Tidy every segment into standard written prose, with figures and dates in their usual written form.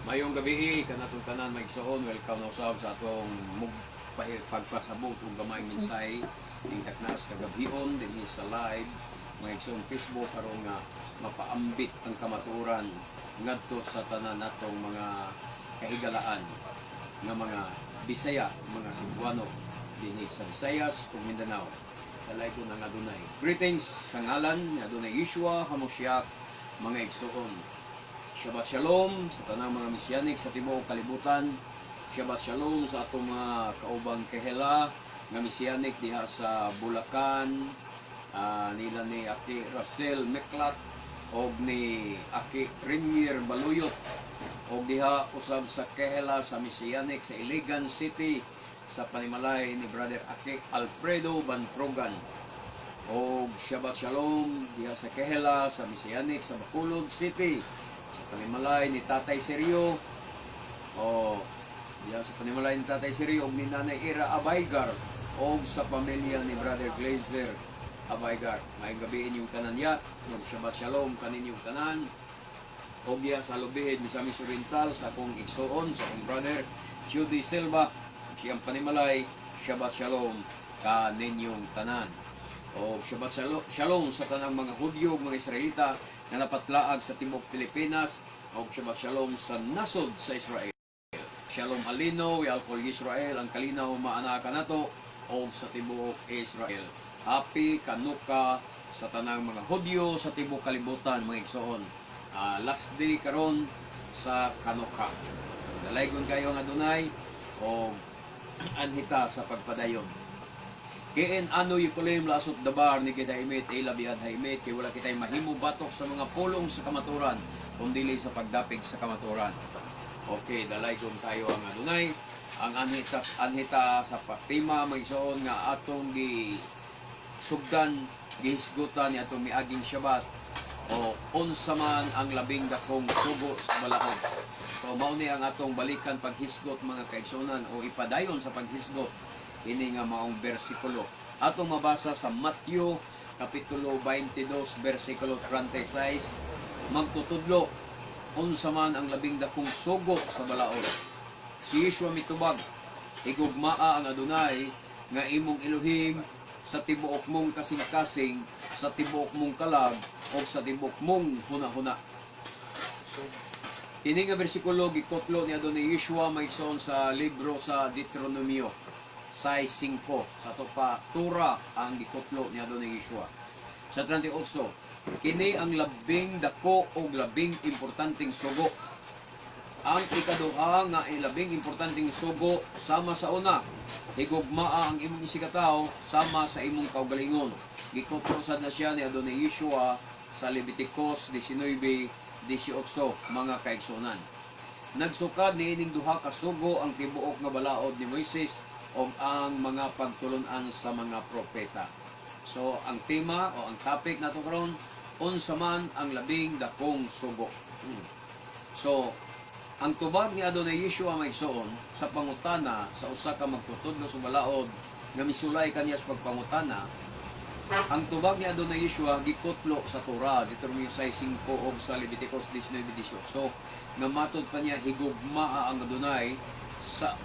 Mayong gabi kanatong tanan maigsoon, welcome na usab sa atong pagpasabot ug gamay minsay ning taknas kagabion dinhi sa live maigsoon Facebook aron nga mapaambit ang kamatuoran ngadto sa tanan natong mga kahigalaan nga mga Bisaya, mga Cebuano dinhi sa Visayas ug Mindanao. Kalay ko nang adunay. Greetings sa ngalan ni Adonai Yeshua Hamashiach, mga igsoon. Shabbat Shalom sa tanang mga misyanik sa tibuok kalibutan. Shabbat Shalom sa atong mga kaubang kahela nga misyanik diha sa Bulacan, nila ni Aki Russell Meklat o ni Aki Premier Baluyot o diha usab sa kahela sa misyanik sa Iligan City sa panimalay ni Brother Aki Alfredo Bantrogan. O Shabbat Shalom diha sa kahela sa misyanik sa Bacolod City sa panimalay ni Tatay Sergio o diya sa panimalay ni Tatay Sergio o ni Nanay Ira Abaygar o sa pamilya ni Brother Glazer Abaygar. May gabi inyong tanan ya, Shabbat Shalom kaninyong tanan o diya sa lubihid ni Misamis Oriental sa akong igsoon sa akong Brother Judy Silva siyang panimalay. Shabbat Shalom kaninyong tanan o Shabbat Shalom sa tanang mga Hudyo, mga Israelita na napatlaag sa Timog Pilipinas o Shabbat Shalom sa nasod sa Israel. Shalom Alino, Yalkol Israel, ang kalinaw maanaka nato o sa Timog Israel. Happy Kanuka sa tanang mga Hudyo sa Timog Kalibutan, mga igsoon. Last day karon sa Kanuka. Dalaygon kayo ang Adonai o anhita sa pagpadayon. Kiin ano yukulim lasot dabar ni kita imit ilabiad haimit kay wala kitay mahimo batok sa mga pulong sa kamaturan kundili sa pagdapig sa kamaturan. Okay, dalay kung tayo ang Adonai ang anhita sa patima magsoon nga atong gi sugdan gihisgutan ni atong miaging Shabbat o unsa man ang labing dakong sugo sa balaod. So mao ni ang atong balikan paghisgot mga kaigsunan o ipadayon sa paghisgot ini nga maong bersikulo. Atong mabasa sa Matthew kapitulo 22 bersikulo 36 magtutudlo unsa man ang labing dakong sugo sa balaod. Si Yeshua mitubag, igugmaa ang Adonai nga imong Elohim sa tibuok mong kasing-kasing, sa tibuok mong kalag o sa tibuok mong huna-huna. Kini nga bersikulo gikotlo ni Adonai Yeshua maigsoon sa libro sa Deuteronomio size 5 sa to pa tura ang gikotlo ni Adonai Yeshua. Sa 38, kini ang labing dako o labing importanteng sugo. Ang ikaduha nga labing importanteng sugo sama sa una, higugmaa ang imong isikataw sama sa imong kaugalingon. Gikotlo sad na siya ni Adonai Yeshua sa Leviticus 19:18 mga kaigsunan. Nagsukad ni ining duha ka sugo ang tibuok nga balaod ni Moises o ang mga pagtulunan sa mga propeta. So, ang tema o ang topic nato karon, unsa man ang labing dakong sugo. So, ang tubag ni Adonai Yeshua maigsoon sa pangutana sa usa ka magtutudlo sa balaod nga misulay kaniya sa pagpangutana, ang tubag ni Adonai Yeshua gikutlo sa Torah, Deuteronomio 6:5 o sa Leviticus 19:18. So, nga matod pa niya higugmaa ang Adonai sa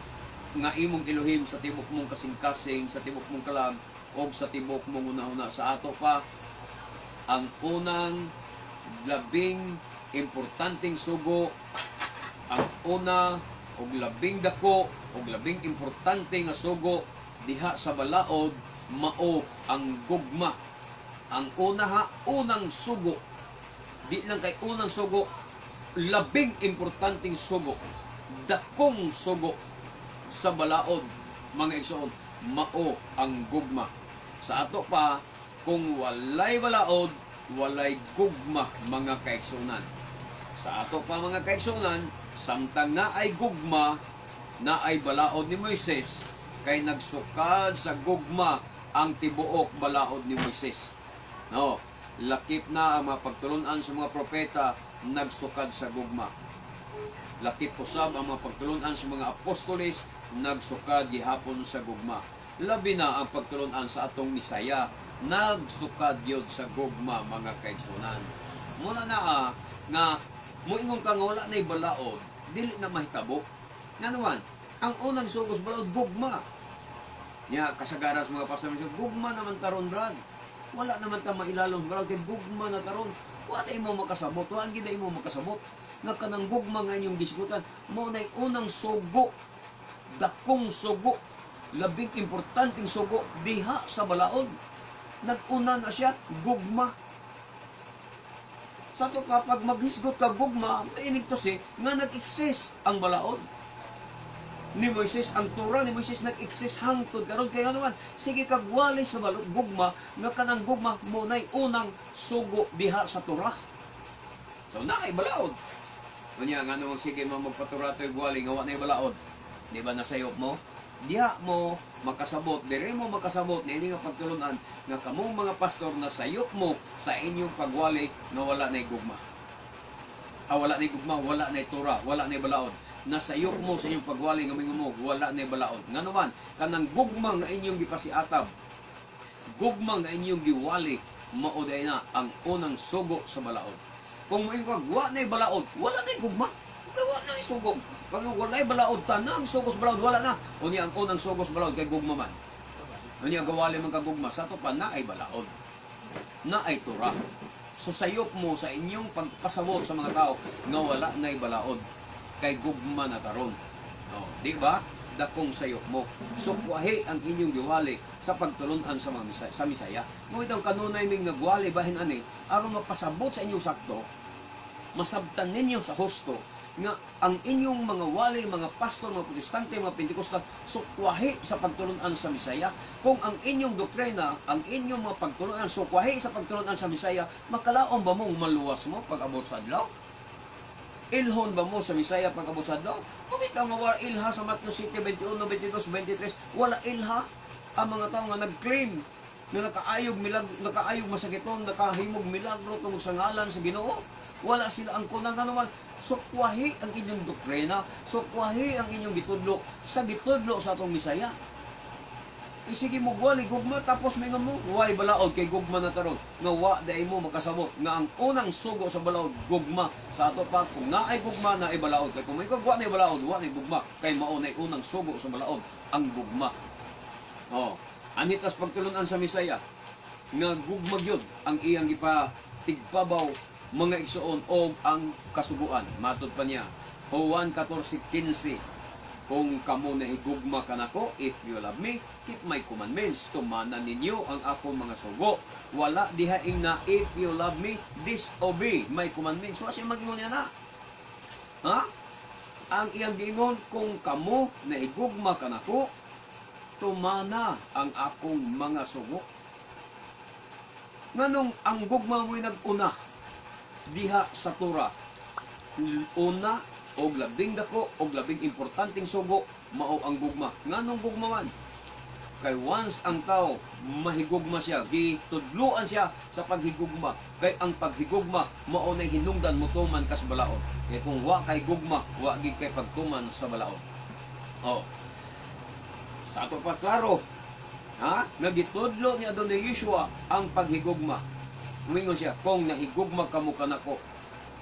nga imong Elohim sa tibok mong kasing-kasing, sa tibok mong kalag o sa tibok mong una-una. Sa ato pa ang unang labing importanteng sugo, ang una o labing dako o labing importante nga sugo diha sa balaod mao ang gugma. Ang unang sugo, di lang kay unang sugo, labing importanteng sugo, dakong sugo sa balaod mga igsoon mao ang gugma. Sa ato pa kung walay balaod walay gugma mga kaigsunan. Sa ato pa mga kaigsunan samtang naay gugma naay balaod ni Moises kay nagsukad sa gugma ang tibuok balaod ni Moises. No, lakip na ang mga pagtulunan sa mga propeta nagsukad sa gugma. Lakip usab ang mga pagtulunan sa mga apostoles nagsukad gihapon sa gugma. Labi na ang pagtulunan sa atong Misaya nagsukad yod sa gugma mga kaigsunan. Muna na nga moingon ka nga wala na'y balaod dili na mahitabo. Nga naman, ang unang sugos balaod gugma. Nya kasagaras mga pastor, gugma naman taron brad. Wala naman ta mailalom balaod kay gugma na taron. Wa tay mo makasabot, wa gid mo makasabot. Nga kanang gugma nga inyong gisgutan, mo nay unang sugo, dakong sugo, labing importanteng sugo diha sa balaod. Nag-una na siya, gugma. Sa to kapag maghisgot ka gugma, mainig to si nga nag-exist ang balaod. Ni Moises, ang Torah ni Moises nag-exist hangtod karon kaya naman sige kag wali sa balaod gugma nga kanang gugma mo nay unang sugo diha sa Torah. So na kay balaod. Unya nga nung sige mo magpatura toy wali nga wa nay balaod. Di ba nasayop mo? Diha mo makasabot, dire mo makasabot na ini nga pagtulunan nga kamong mga pastor na sayop mo sa inyong pagwali nga wala nay gugma. Wala nay gugma, wala nay Torah, wala nay balaod. Nasayop mo sa inyong pagwali nga mingon mo wala nay balaod. Ngano man kanang gugma nga inyong gipasiatab, gugma nga inyong giwali, mao day na ang unang sugo sa balaod. Kung moingkag wa nay balaod, wala nay gugma. Wa nay sugog. Pag walay balaod tanang sugos balaod wala na. Unya ang unang sugos balaod kay gugma man. Unya gawali man ka gugma sa to pa na ay balaod. Na ay Torah. So sayop mo sa inyong pagpasabot sa mga tao nga wala nay balaod kay gugma na taron. Oh, di ba? Dakong sayop mo. So kuwahi ang inyong giwali sa pagtulunan sa mga sa Misaya. Mo itong kanunay ming nagwali bahin ani aron mapasabot sa inyong sakto, masabtan ninyo sa husto nga ang inyong mga wali, mga pastor, mga protestante, mga Pentecostal sukwahi sa pagtulunan sa Misaya. Kung ang inyong doktrina, ang inyong mga pagtulunan sukwahi sa pagtulunan sa Misaya, makalaon ba mong maluwas mo pag abot sa adlaw? Ilhon ba mo sa Misaya pag abot sa adlaw? Kung ikaw nga wala ilha sa Matthew City 21, 22, 23, wala ilha ang mga tao nga nag-claim na nakaayog masakiton, nakahimog milagro tungkol sa ngalan sa Ginoo. Wala sila ang kunang naman. Sukwahi ang inyong doktrina, sukwahi ang inyong gitudlo sa gitudlo sa atong Misaya. Isige mo wali gugma tapos may nga mo wali balaod kay gugma na taron. Nga wa dai mo makasabot nga ang unang sugo sa balaod gugma. Sa ato pa kung naay gugma na ay balaod kay kung may wa na balaod wa na gugma kay mao na unang sugo sa balaod ang gugma. Oh, anitas pagtulunan sa Misaya nga gugma gyud ang iyang tigpabaw mga igsuon og ang kasuguan. Matod pa niya Juan 14:15, kung kamo nahigugma kanako, if you love me, keep my commandments. Tumanan ninyo ang akong mga sugo. Wala dihaing na if you love me, disobey my commandments. Wa siya mag-ingon niya na. Ha? Ang iyang giingon, kung kamo nahigugma kanako, tumana ang akong mga sugo. Nganong ang gugma mo'y nag-una diha sa Torah. Una og labing dako og labing importanteng sugo mao ang gugma. Nganong gugma man? Kay once ang tao mahigugma siya, gitudluan siya sa paghigugma. Kay ang paghigugma mao nay hinungdan motuman kas balaod. Kay kung wa kay gugma, wa gid kay pagtuman sa balaod. Oh. Sa ato pa klaro, nagitudlo ni Adonai Yeshua ang paghigugma. Umingon siya, kung nahigugma kamo kanako,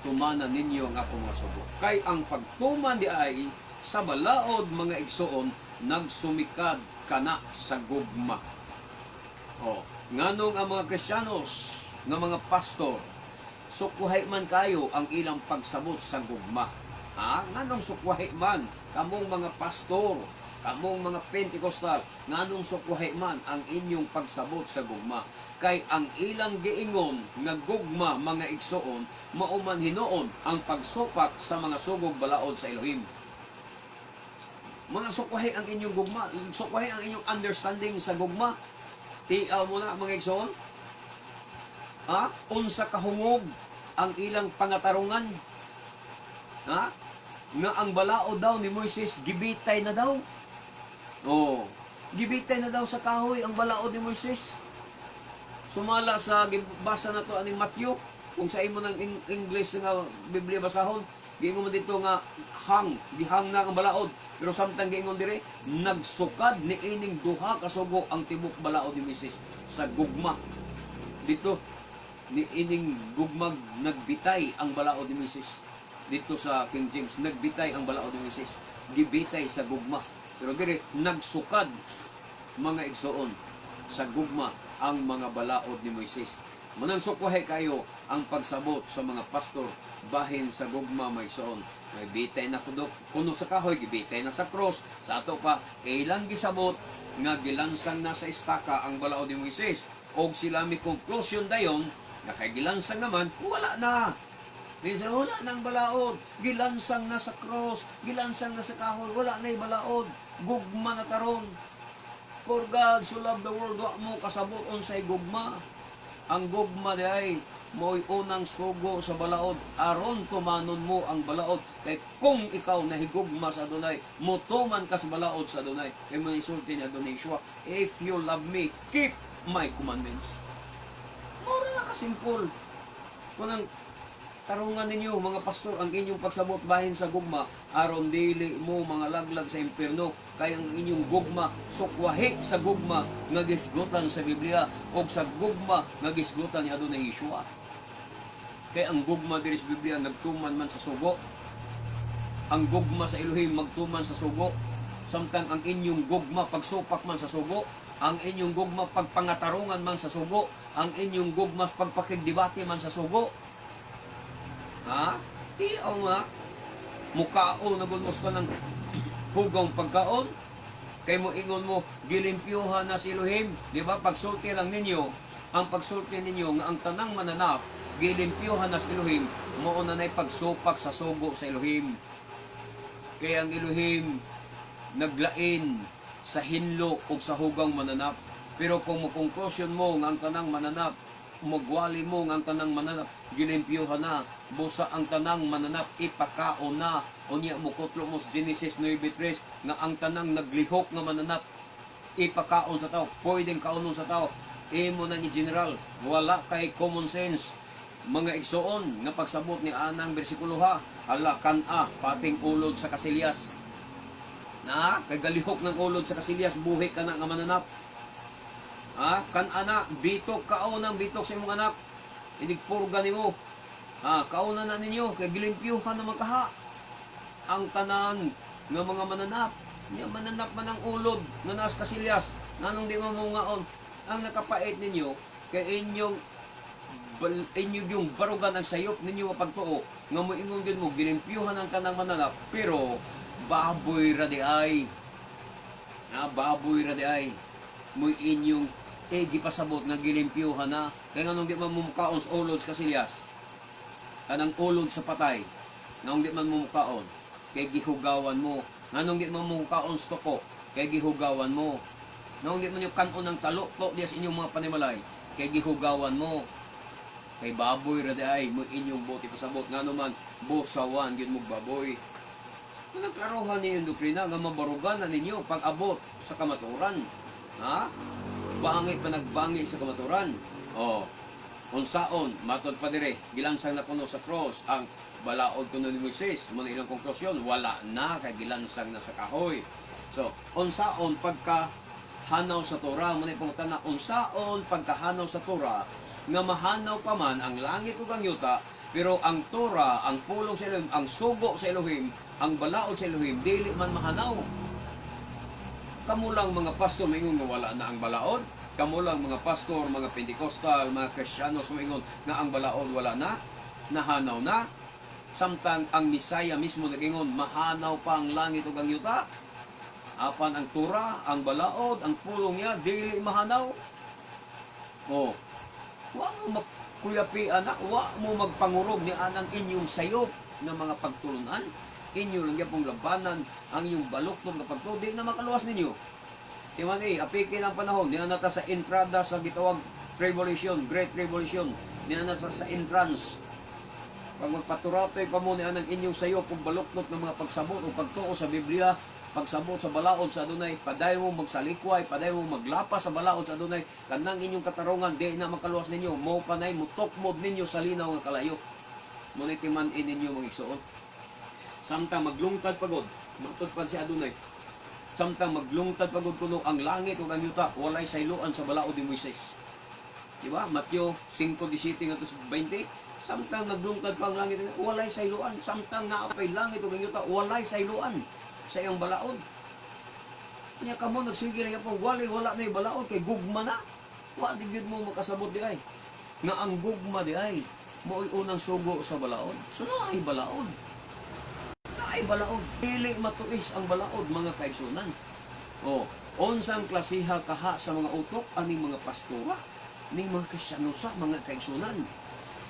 tumanan ninyo ang akong mga sugo. Kay ang pagtuman di ay sa balaod mga igsoon nagsumikad kana sa gugma. Oh, nganong ang mga Kristiyanos, nga mga pastor, sukwahi man kayo ang ilang pagsabot sa gugma. Nganong sukwahi man kamong mga pastor, kamong mga Pentecostal, nganong sukwahi man ang inyong pagsabot sa gugma. Kay ang ilang giingon nga gugma mga igsoon mauman hinoon ang pagsupak sa mga sugog balaod sa Elohim. Mga sukwahi ang inyong gugma, sukwahi ang inyong understanding sa gugma. Tiaw mo na mga igsoon. Unsa kahungog ang ilang pangatarungan. Nga ang balaod daw ni Moises gibitay na daw. Oh, gibitay na daw sa kahoy ang balaod ni Moises. Sumala sa basa na to aning Matthew, kung sa imo ng English nga Biblia basahon, giingon mo dito nga gihang na ang balaod. Pero samtang giingon dire, nagsukad ni ining duha ka sugo ang tibok balaod ni Moises sa gugma. Dito ni ining gugmag nagbitay ang balaod ni Moises. dito sa King James, nagbitay ang balaod ni Moises, gibitay sa gugma. Pero dire nagsukad mga igsoon sa gugma ang mga balaod ni Moises. Manang sukwahe kayo ang pagsabot sa mga pastor bahin sa gugma may igsoon. May bitay na kuno sa kahoy, gibitay na sa cross, sa ato pa ilang gisabot nga gilansang na sa estaka ang balaod ni Moises. Og sila mi conclusion dayon nga kay gilansang naman wala na. Minsan wala nang balaod, gilansang na sa cross, gilansang na sa kahoy, wala na balaod, gugma na taron. For God so loved the world, wa mo kasabot unsay gugma. Ang gugma ay mo'y unang sugo sa balaod, aron tumanon mo ang balaod. Kay kung ikaw nahigugma sa Adonai, mutuman ka sa balaod sa Adonai. Kay may isulti ni Adonai Yeshua, if you love me, keep my commandments. Mura na kasimple. Kung ang tarungan ninyo, mga pastor, ang inyong pagsabot bahin sa gugma, aron dili mo mga laglag sa impyerno, kay ang inyong gugma, sukwahi sa gugma, nga gisgutan sa Biblia, o sa gugma, nga gisgutan ni Adonai Yeshua. Kay ang gugma diri sa Biblia, nagtuman man sa sugo. Ang gugma sa Elohim, magtuman sa sugo. Samtang ang inyong gugma, pagsupak man sa sugo. Ang inyong gugma, pagpangatarungan man sa sugo. Ang inyong gugma, pagpakigdebate man sa sugo. Ha? Iyaw nga. Mukaon na gunos ka ng hugong pagkaon. Kay mo ingon mo, gilimpyuhan na si Elohim. Di ba? Pagsulti lang ninyo, ang pagsulti ninyo nga ang tanang mananap, gilimpyuhan na si Elohim, mauna na'y pagsupak sa sugo sa Elohim. Kaya ang Elohim, naglain sa hinlo o sa hugang mananap. Pero kung mo-conclusion mo nga ang tanang mananap, magwali mo nga ang tanang mananap, gilimpyuhan na, busa ang tanang mananap, ipakaon na. Unya mo kutlo mo sa Genesis 9:3 nga ang tanang naglihok nga mananap, ipakaon sa tao, pwedeng kaunon sa tao. Imo na ni General, wala kay common sense. Mga igsoon nga pagsabot ni anang bersikulo ha, hala kan-a, pating ulod sa kasilyas. Na, kay galihok ng ulod sa kasilyas, buhi ka na nga mananap. Kan-ana, bitok kaon ng bitok sa imong anak. Idigpurga nimo. Kauna na ninyo, kay gilimpyuhan na magkaha. Ang tanan nga mga mananap, niya mananap man ang ulod nga naas kasilyas, nanong di mamungaon. Ang nakapait ninyo, kay inyong yung barugan ang sayop ninyo pagtuo, nga mo ingon din mo, gilimpyuhan ang tanang mananap, pero baboy radi ay. Baboy radi ay. Mo inyong gipasabot nga gilimpyuhan na. Kaya nga nung di man mumukaon sa ulod sa kasilyas, kanang ulod sa patay, nung di man mumukaon, kay gihugawan mo. Nganong di man mumukaon sa toko, kay gihugawan mo. Nung di man yung kanon ng talo, to dias inyong mga panimalay, kay gihugawan mo. Kay baboy radi ay, mo inyong buti pasabot. Nga naman, busawan, yun mo baboy. Kung nagklarohan niyo yung doktrina, nga mabarugan na ninyo pag-abot sa kamaturan. Bangit pa nagbangi sa kamaturan. Unsaon, matod pa dire, gilansang na kuno sa cross, ang balaod kuno ni Moises. Muna ilang konklusyon, wala na, kay gilansang na sa kahoy. So, unsaon pagka hanaw sa Torah, muna ipong tanak, unsaon pagkahanaw sa Torah, nga mahanaw pa man ang langit ug ang yuta, pero ang Torah, ang pulong sa Elohim, ang sugo sa Elohim, ang balaod sa Elohim, dili man mahanaw. Kamulang mga pastor maingon nga wala na ang balaod. Kamulang mga pastor, mga Pentecostal, mga Kristyanos maingon nga ang balaod wala na, nahanaw na. Samtang ang Misaya mismo nagingon mahanaw pa ang langit ug ang yuta. Apan ang Torah, ang balaod, ang pulong niya dili mahanaw. Wa mo magkuyapi anak, wa mo magpangurog ni anang inyong sayop ng mga pagtulunan. Inyo lang yapong labanan ang inyong balukton kapag to, di na makaluwas ninyo. Timan apikin ang panahon, di na nata sa entrada sa gitawag tribulation, great tribulation, di na nata sa entrance. Pag magpaturatoy pa mo ni anang inyong sayo kung baluktot ng mga pagsabot o pagtuo sa Biblia, pagsabot sa balaod sa Adonai, paday mo magsalikway, paday mo maglapas sa balaod sa Adonai, kanang inyong katarungan, di na makaluwas ninyo, mo panay, mutukmod ninyo sa linaw ng kalayo. Ngunit timan-in ninyo mga igsoon. Samtang maglungtad pagod, matod pa si Adonai. Samtang maglungtad pagod kuno ang langit ug ang yuta, walay sayloan sa balaod ni Moises. Di ba? Mateo 5:17 ngadto sa 20. Samtang naglungkad pa ang langit, walay sayloan. Samtang naapay langit ug ang yuta, walay sayloan sa iyang balaod. Nya kamo nagsige na po, wala na yung balaod kay gugma na. Wa di gyud mo makasabot di ay. Nga ang gugma di ay mo'y unang sugo sa balaod. So na ay balaod. Na ay balaod. Dili matuis ang balaod mga kaigsunan. O, unsang klasiha kaha sa mga utok aning mga pastora, ning mga Kristiyano sa mga kaigsunan.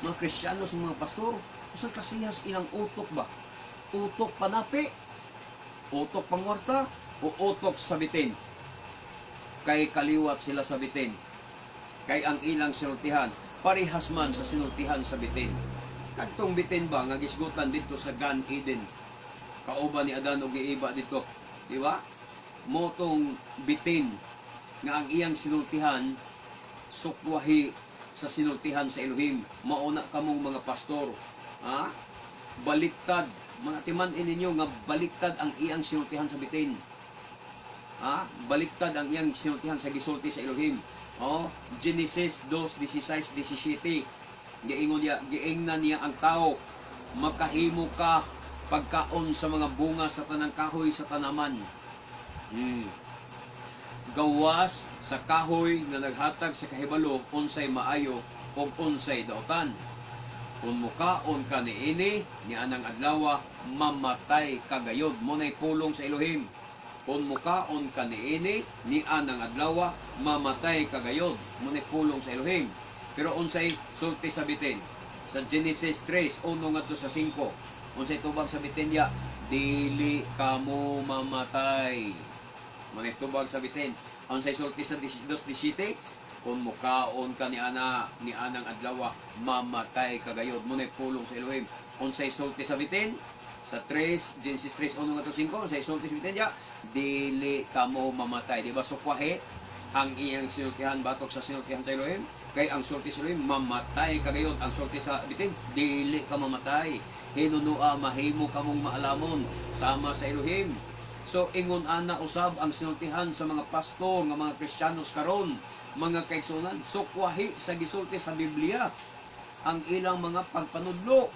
Mga Kristiyano sa mga pastor, unsang klasiha sa ilang utok ba? Utok panapi, utok pangwarta, o utok sa bitin? Kay kaliwat sila sa bitin. Kay ang ilang sinultihan, parehas man sa sinultihan sa bitin. Kadtong bitin ba nga gisgutan dito sa Gan Eden? Kauban ni Adan og giiba dito, di ba? Motong bitin nga ang iyang sinultihan sukwahi sa sinultihan sa Elohim. Mauna kamong mga pastor, ha? Baliktad, mga timan-in ninyo nga baliktad ang iyang sinultihan sa bitin. Ha? Baliktad ang iyang sinultihan sa gisulti sa Elohim. Oh, Genesis 2:16-17. Giingnan niya ang tao, makahimo ka pagkaon sa mga bunga sa tanang kahoy sa tanaman. Gawas sa kahoy na naghatag sa kahibalo, unsay maayo o unsay dautan. Kung mukaon ka niini, ni anang adlaw, mamatay kagayod. Munay pulong sa Elohim. Kung mukaon ka niini, ni anang adlaw, mamatay kagayod. Munay pulong sa Elohim. Pero unsay sulti sa bitin? Sa Genesis 3:1-5, unsay tubag sa bitin ya? Dili kamo mamatay. Munay tubag sa bitin. Unsay sulti sa 2:17? Kung mukaon ka ni anang adlaw, mamatay kagayod. Munay pulong sa Elohim. Unsay sulti sa bitin? Sa Genesis 3:1-5, unsay sulti sa bitin ya? Dili kamo mamatay. Di ba sukwahe ang iyang sinultihan batok sa sinultihan sa Elohim? Kay ang sulti sa Elohim, mamatay kagayod. Ang sulti sa bitin, dili ka mamatay. Hinunua, mahimo kamong maalamon sama sa Elohim. So ingon ana usab ang sinultihan sa mga pastor nga mga Kristiyanos karon, mga kaigsunan, sukwahi sa gisulti sa Biblia ang ilang mga pagpanudlo.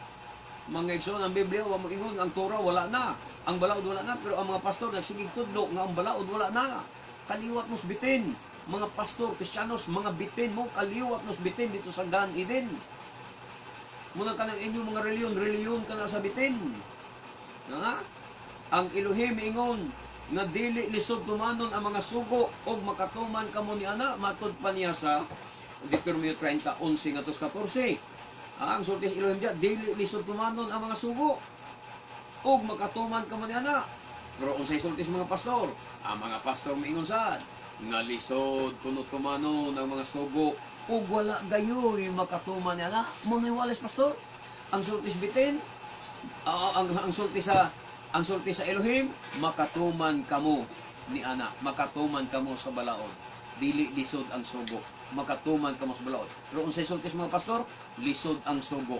Mga igsoon ang Biblia, wa mo ingon ang Torah wala na, ang balaod wala na, pero ang mga pastor nagsigig tudlo nga ang balaod wala na. Kaliwat mos bitin, mga pastor Kristiyanos, mga bitin mo, kaliwat mos bitin dito sa Gan Eden. Muna ka ng inyong mga reliyon ka na sa bitin. Ha? Ang Elohim ingon nga dili lisod tumanon ang mga sugo og makatuman kamo ni ana, matud pa niya sa Deuteronomio 30:11-14. Ang sulti sa Elohim diya, dili lisod tumanon ang mga sugo og makatuman kamo ni ana. Pero unsay sulti sa mga pastor? Ang mga pastor miingon sad nga lisod kuno tumanon ang mga sugo ug wala gayoy makatuman ni ana. Mo ni walis pastor. Ang sulti sa bitin, ang sulti sa Elohim, makatuman kamo ni ana, makatuman kamo sa balaod. Dili lisod ang sugo, makatuman kamo sa balaod. Pero unsay sulti sa mga pastor, lisod ang sugo.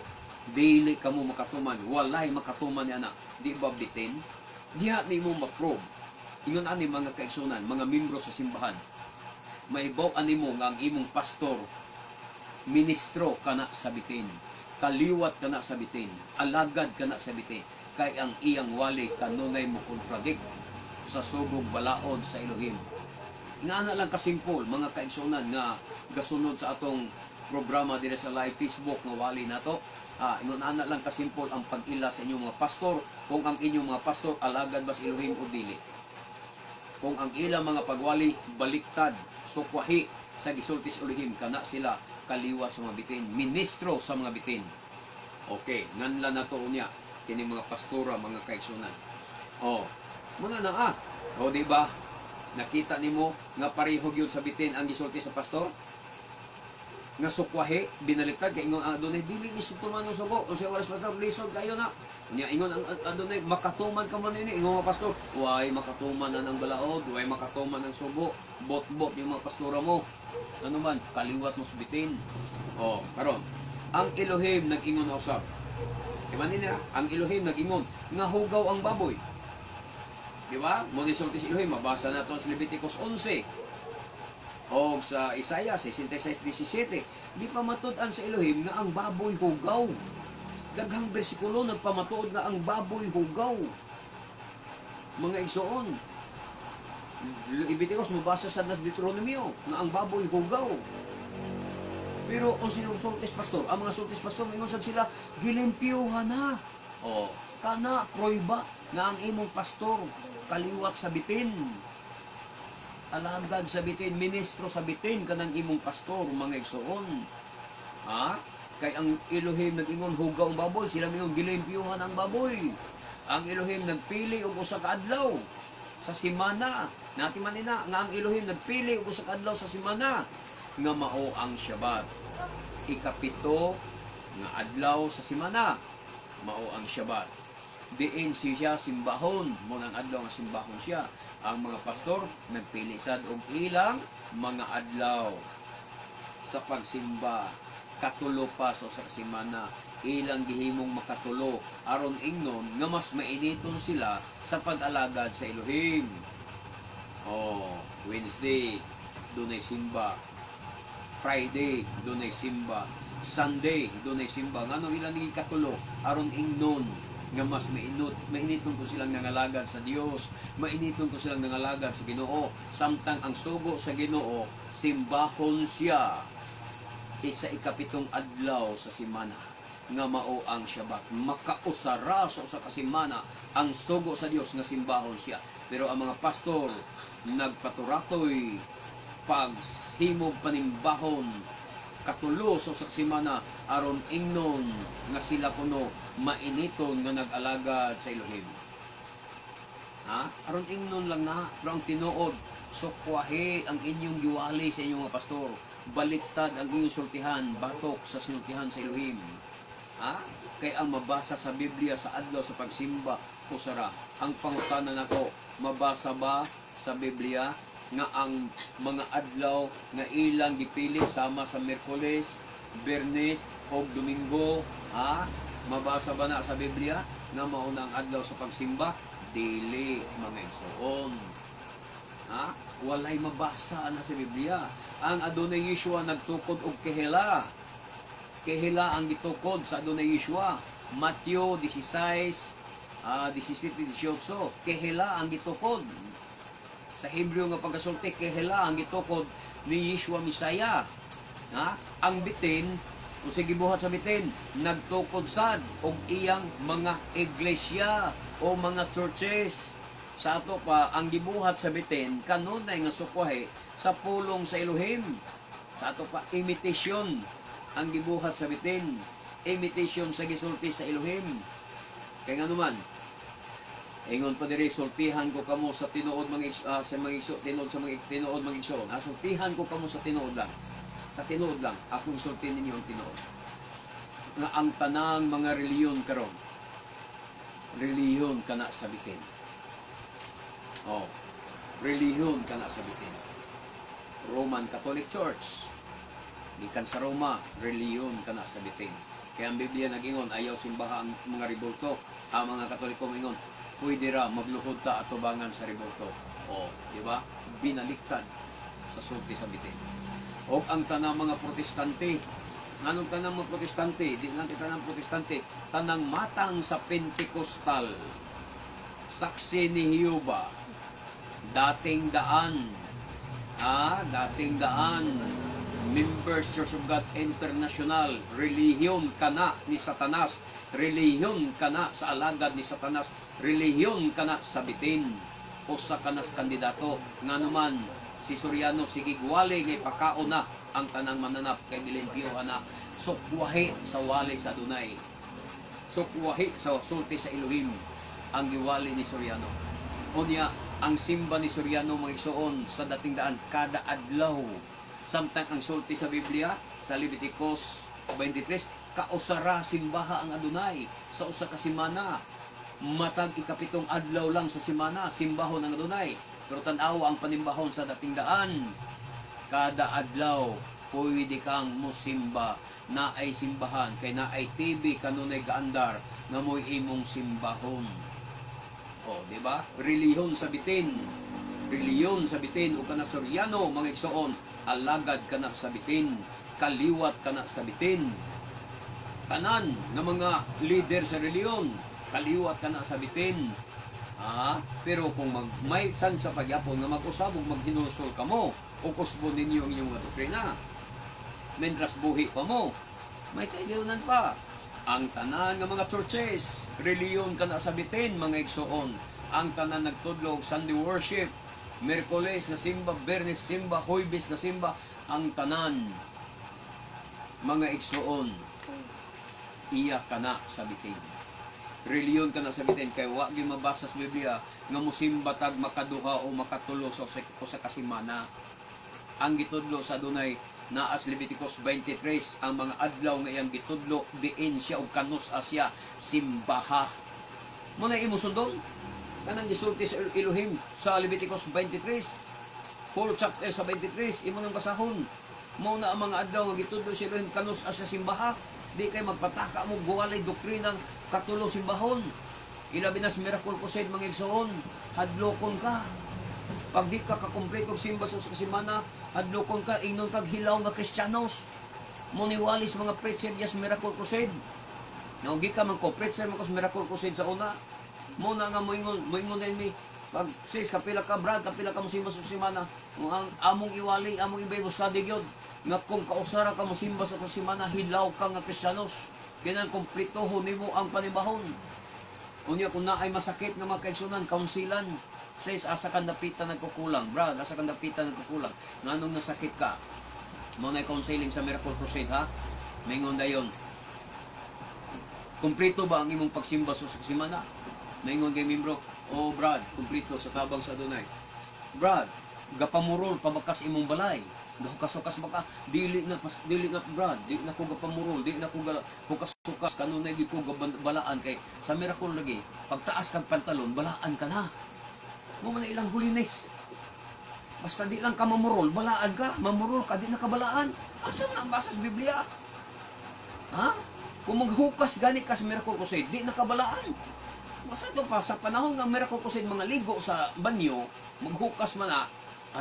Dili kamo makatuman, walay makatuman ni ana. Di ba bitin? Diha nimo ma-probe. Ingon ani mga kaigsunan, mga membro sa simbahan. Maibaw animo nga ang imong pastor ministro kana sa bitin. Kaliwat kana sa bitin, alagad kana sa bitin, kay ang iyang wali kanunay mo kontradict sa subog balaod sa Elohim. Nga lang kasimpol mga kaigsunan nga gasunod sa atong programa dire sa live Facebook nga wali nato. Ingon ana lang kasimpol ang pag-ila sa inyong mga pastor, kung ang inyong mga pastor alagad ba sa Elohim o dili. Kung ang ilang mga pagwali baliktad, sukwahi sa gisulti sa Elohim, kana sila kaliwat sa mga bitin, ministro sa mga bitin. Okay, nganla na to niya kini mga pastora, mga kaigsunan. Muna na di ba? Nakita nimo nga pareho gyud sa bitin ang gisulti sa pastor? Nga sukwahi, binaliktad kay ingon adunay dili ni tumanon sugo, o siya waras pastor lisod kayo na. Unya ingon ang adunay makatuman ka man ini, ingon mga pastor, way makatuman na ng balaod, way makatuman ng sugo, bot-bot yung mga pastora mo. Ano man, kaliwat mo bitin. Karon, ang Elohim nag-ingon na usab. Diba nila? Ang Elohim nag-ingon nga hugaw ang baboy. Di ba? Muna sulti si Elohim, mabasa na ito sa Leviticus 11. O sa Isaiah 66:17, di pa matud-an sa Elohim nga ang baboy hugaw. Daghang bersikulo nagpamatuod nga ang baboy hugaw. Mga igsoon, Leviticus mabasa sa nas Deuteronomio nga ang baboy hugaw. Pero kung sinong sultis pastor, ang mga sultis pastor mingon sad sila gilimpyuhan na. O kana proyba nga ang imong pastor kaliwat sa bitin. Alagad sa bitin, ministro sa bitin kanang imong pastor, mga igsoon. Ha? Kay ang Elohim nag-ingon hugaw ang baboy, sila mingon gilimpyuhan ang baboy. Ang Elohim nagpili og usa ka adlaw sa semana. Nati man ina nga ang Elohim nagpili og usa ka adlaw sa semana nga mao ang Shabbat. Ikapito nga adlaw sa semana mao ang Shabbat. Diin siya simbahon, mo nang adlaw nga simbahon siya. Ang mga pastor nagpili sad og ilang mga adlaw sa pagsimba. Katulo pa sa semana, ilang gihimong makatulo aron ingnon nga mas mainiton sila sa pag-alagad sa Elohim. Wednesday dunay simba, Friday dunay simba, Sunday dunay simba. Ngano ilang naging katulo aron ingnon nga mas mainiton ko silang nangalagad sa Dios, mainiton ko silang nangalagad sa Ginoo, samtang ang sugo sa Ginoo simbahon siya sa ikapitong adlaw sa semana nga mao ang Shabbat. Makausara sa usa ka semana ang sugo sa Dios nga simbahon siya. Pero ang mga pastor nagpaturatoy paghimog panimbahon katulo sa usa ka semana aron ingnon nga sila kuno mainiton nga nag-alagad sa Elohim. Aron ingnon lang na, pero ang tinuod, sukwahe ang inyong giwali sa inyong mga pastor. Baliktad ang inyong sultihan, batok sa sinultihan sa Elohim. Kay ang mabasa sa Biblia sa adlaw sa pagsimba, kusara. Ang pangutanan nako, mabasa ba sa Biblia nga ang mga adlaw nga ilang gipili sama sa Miyerkules, Biyernes o Domingo, mabasa ba na sa Biblia nga mauna ang adlaw sa pagsimba? Dili, mga igsoon. Walay mabasa na sa Biblia. Ang Adonai Yeshua nagtukod og kehela. Kehela ang gitukod sa Adonai Yeshua. Mateo 16, 17-18. Kehela ang gitukod. Sa Hebreo nga pagkasulti, kehela ang gitukod ni Yeshua Misaya. Ang bitin, kung sige buhat sa bitin, nagtukod sad og iyang mga iglesia o mga churches. Sa ato pa, ang gibuhat sa bitin, kanunay nga sukwahe sa pulong sa Elohim. Sa ato pa, imitasyon ang gibuhat sa bitin. Imitasyon sa gisulti sa Elohim. Kaya nga naman, ingon pa diri, sultihan ko kamo sa tinuod mga tinuod mga igsoon. Sultihan ko kamo sa tinuod lang. Sa tinuod lang, akong sultin ninyo ang tinuod. Nga ang tanang mga reliyon karon, reliyon kana sa bitin. Reliyon kana sa bitin. Roman Catholic Church, gikan sa Roma, reliyon kana sa bitin. Kaya ang Biblia nag-ingon, ayaw simbaha ang mga rebulto. Ang mga Katoliko mingon, pwede ra magluhod ta atubangan sa rebulto. Di ba? Binaliktad sa sulti sa bitin. O ang tanang mga protestante, anong tanang mga protestante? Di lang tanang protestante, tanang matang sa Pentecostal, saksi ni Jehovah, dating daan, members Church of God International, relihiyon kana ni Satanas, relihiyon kana sa alagad ni Satanas, relihiyon kana sa bitin, o sa kanas kandidato, nga naman, si Soriano sige gwali ngay pakao na ang tanang mananap kay gilimpyuhan na sukwahi sa wali sa Adonai, sukwahi sa sulti sa Elohim ang giwali ni Soriano. Unya ang simba ni Soriano mga igsoon sa dating daan kada adlaw, samtang ang sulti sa Biblia sa Leviticus 23 kausara simbaha ang Adonai sa usa ka semana, matag ikapitong adlaw lang sa semana simbahon ang Adonai. Pero tanawa ang panimbahon sa dating daan, kada adlaw pwede kang musimba, na ay simbahan kay na ay TV kanunay gaandar nga mo'y imong simbahon. O, di ba? Reliyon sa bitin. Reliyon sa bitin o kana Suryano, mga igsoon, alagad kana sa bitin, kaliwat kana sa bitin. Tanan ng mga leader sa reliyon, kaliwat kana sa bitin. Pero kung may chance sa pagyapon nga mag-usab ug maghinusol kamo, o kusbo ninyo ang inyong doktrina, mentras buhi pa mo, may kailangan pa. Ang tanan nga mga churches, reliyon kana sa bitin, mga igsoon. Ang tanan nagtudlog Sunday worship, Miyerkules na simba, Bernes simba, Huwebes na simba, ang tanan mga igsoon, iya kana sa bitin. Reliyon kana sa bitin kay wa gyud mabasa sa Biblia nga mosimba tag makaduha o makatulo sa kasimana. Ang gitudlo sa dunay naas Leviticus 23 ang mga adlaw nga iyang gitudlo diin siya og kanus asya simbaha. Mo na imo sundon kanang gisulti sa Elohim sa Leviticus 23 full chapter sa 23 imo nang basahon. Mo na ang mga adlaw nga gitudlo sa Elohim kanus asya simbaha. Di kay magpataka mo guwalay doktrinang katulo simbahon. Ilabi na sa miracle crusade mga igsoon, hadlokon ka. Pag di ka kakumpleto simba sa kasimana, hadlokon ka, ingnon kag hilaw nga Kristiyanos. Muniwalis mga preacher yes miracle crusade. Naugi ka man ko, preacher man ko sa miracle crusade sa una. Muna nga moingon din mi, pag sis kapila ka brad, kapila ka mo simba sa kasimana. Ang among iwali, among Bible study gyud nga kung kausara ka mo simba sa kasimana, hilaw ka nga Kristiyanos. Kinang kumpletohon nimo ang panibahon. Unya kung naay masakit nga mga kaigsunan, kaunsilan. Says asa ka dapitan nagkukulang, brad, asa ka dapitan nagkukulang. Nganong nasakit ka? Mo na counseling sa Miracle Crusade ha. Mingon dayon. Kumpleto ba ang imong pagsimba sa kasimana? Mingon kay membro, "Oh brad, kumpleto sa tabang sa Adonai." Brad, gapamurol pabakas imong balay. Hukas-hukas baka dili na brad, dili na ko gapamurol, dili na ko hukas-hukas kanunay gid ko balaan kay sa miracle lagi pagtaas kag pantalon balaan ka na. Mo man ilang holiness. Basta di lang ka mamurol, balaan ka, mamurol ka di na kabalaan. Asa man ang basa sa Biblia? Ha? Kung maghukas gani ka sa miracle crusade, di na kabalaan. Basta ito pa sa panahon ng miracle crusade mga ligo sa banyo, maghukas man na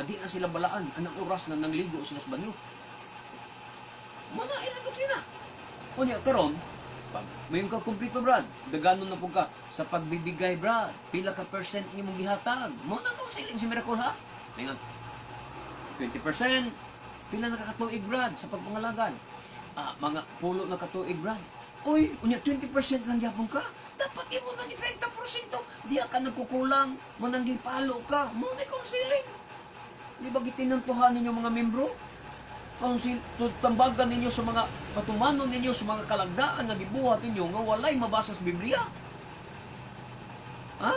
di na sila balaan. Anong oras na nangligo sila sa banyo? Muna, ilang doktrina. Kunya, karon, may ka kumpleto, brad. Daganon na po ka sa pagbibigay, brad. Pila ka percent ni mong gihatag. Muna to, siling si Miracle, ha? Ngayon, 20%. Pila nakakatuig, brad, sa pagpangalagan. Mga pulo na katuig, brad. Uy, kunya, 20% lang yapon ka. Dapat imo nang 30%. Di ka nagkukulang. Manang gipalo ka. Muna kong siling. Di ba gitinantuhan ninyo mga membro? Kung tambagan ninyo sa mga patumanon ninyo sa mga kalagdaan na gibuhat ninyo nga walay mabasa sa Biblia. Ha?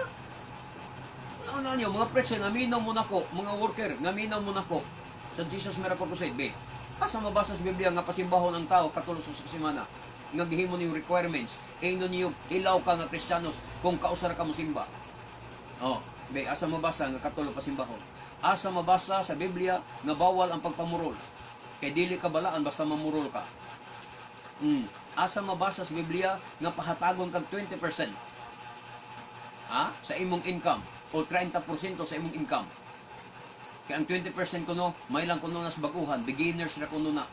Ano nyo, mga preacher, naminaw mo na ko, mga worker, naminaw mo na ko sa Jesus Miracle Crusade, be. Asa mabasa sa Biblia nga pasimbahon ang tao katulos sa simana. Nga gihimo niyo requirements, ino niyo ilaw ka nga Kristiyanos kung kausara ka mo simba. Be, asa mabasa nga katulo pasimbahon. Asa mabasa sa Biblia nga bawal ang pagpamurol. Kay dili ka balaan basta mamurol ka. Asa mabasa sa Biblia nga pahatagon kag 20%. Sa imong income o 30% sa imong income. Kaya ang 20% kuno, may lang kuno nas baguhan, beginners na kuno na.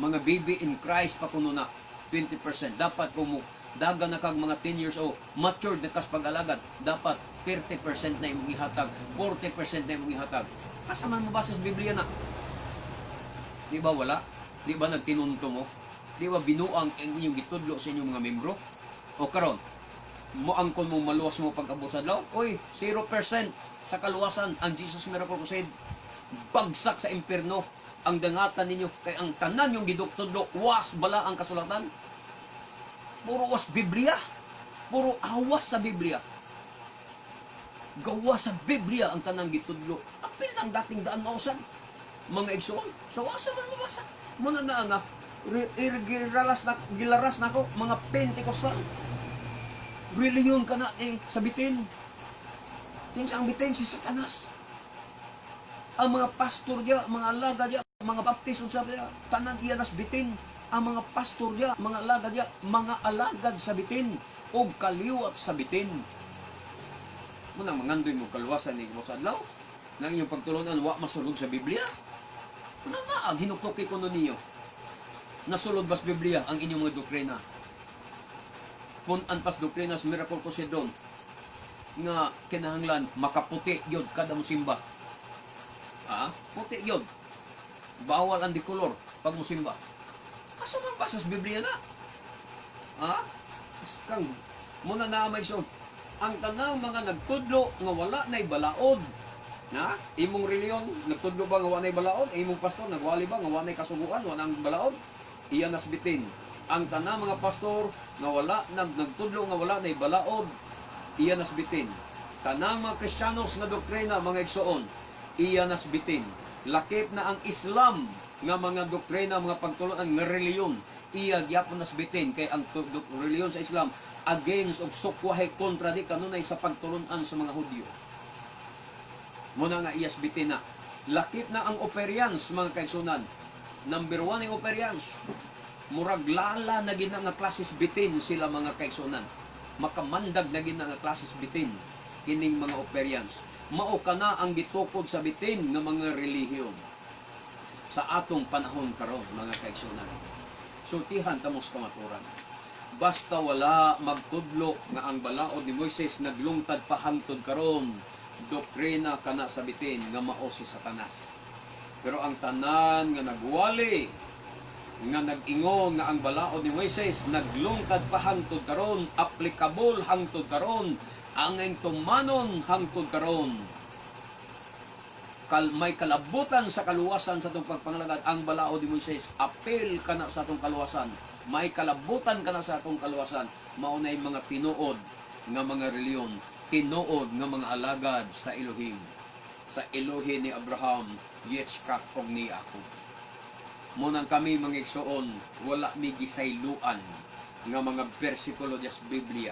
Mga baby in Christ pa kuno na 20%. Dapat kung daga na kag mga 10 years old, matured na kas pag-alagad, dapat 30% na imong ihatag, 40% na imong ihatag. Asa man mabasa sa Biblia na? Di ba wala? Di ba nagtinunto mo? Di ba binuang ang inyong gitudlo sa inyong mga membro? O karon, moangkon mo maluwas mo pag-abot sa adlaw? Oy, 0% sa kaluwasan ang Jesus Miracle Crusade. Bagsak sa impierno ang dangatan ninyo kay ang tanan yung giduktudlo was bala ang kasulatan. Puro was Biblia. Puro awas sa Biblia. Gawa sa Biblia ang tanang gitudlo. Apil ng dating daan mausan. Mga igsoon. So asa man mabasa. Muna na nga gilaras na ko mga Pentecostal. Reliyon ka na sabitin. Tinsa ang bitin si Satanas. Ang mga pastor diya, mga alaga diya, mga baptist sabi diya, tanan iya nas bitin. Ang mga pastor diya, mga alaga diya, mga alagad sa bitin o kaliwat sa bitin. Muna mangandoy mo kaluwasan ni mo sa adlaw. Nang inyong pagtulunan wa masulod sa Biblia. Ano nga ang hinuktoki ko nun niyo? Nasulod ba sa Biblia ang inyong mga doktrina? Kung anpas doktrina sa Miracle Poseidon nga kinahanglan makaputi yun kada musimba. Puti yun. Bawal ang dikolor pag musimba. Asa man pa sa Biblia na? Kang muna na may so ang tanang mga nagtudlo nga wala na'y balaod. Imong reliyon, nagtudlo ba nga wanay balaod? Imong pastor, nagwali ba nga wanay kasuguan, wanang balaod? Iyan nasbitin. Ang tanang mga pastor nga wala, nagtudlo nga wala na'y balaod, iyan nasbitin. Tanang mga Kristiyanos nga doktrina, mga igsoon, iyan nasbitin. Lakip na ang Islam nga mga doktrina, mga pagtulunan nga reliyon, iya gyapon nasbitin kay ang reliyon sa Islam against og sukwahe kontra di kanunay sa pagtulunan sa mga Hudyo. Muna nga iyas bitin na. Lakip na ang Operians, mga kaigsunan. Number 1 ang Operians. Murag lala na gina nga klases bitin sila mga kaigsunan. Makamandag na gina nga klases bitin kining mga Operians. Mao kana ang gitukod sa bitin nga mga relihiyon sa atong panahon karon mga kaigsunan. Sultihan tamos kamaturan. Basta wala magtudlo nga ang balaod ni Moises naglungtad pa hangtod karon, doktrina kana sa bitin nga mao si Satanas. Pero ang tanan nga nagwali nga nag-ingon nga ang balaod ni Moises naglungtad pa hangtod karon, applicable hangtod karon, ang tumanon hangtod karon. May kalabutan sa kaluwasan sa itong pagpangalagad ang balaod ni Moises, apel ka na sa itong kaluwasan, may kalabutan ka na sa itong kaluwasan, maunay mga tinuod nga mga reliyon, tinuod nga mga alagad sa Elohim, sa Elohim ni Abraham, Yitzchak og ni Jacob. Munang kami mga igsoon, wala mi gisayluan nga mga bersikulo sa Biblia.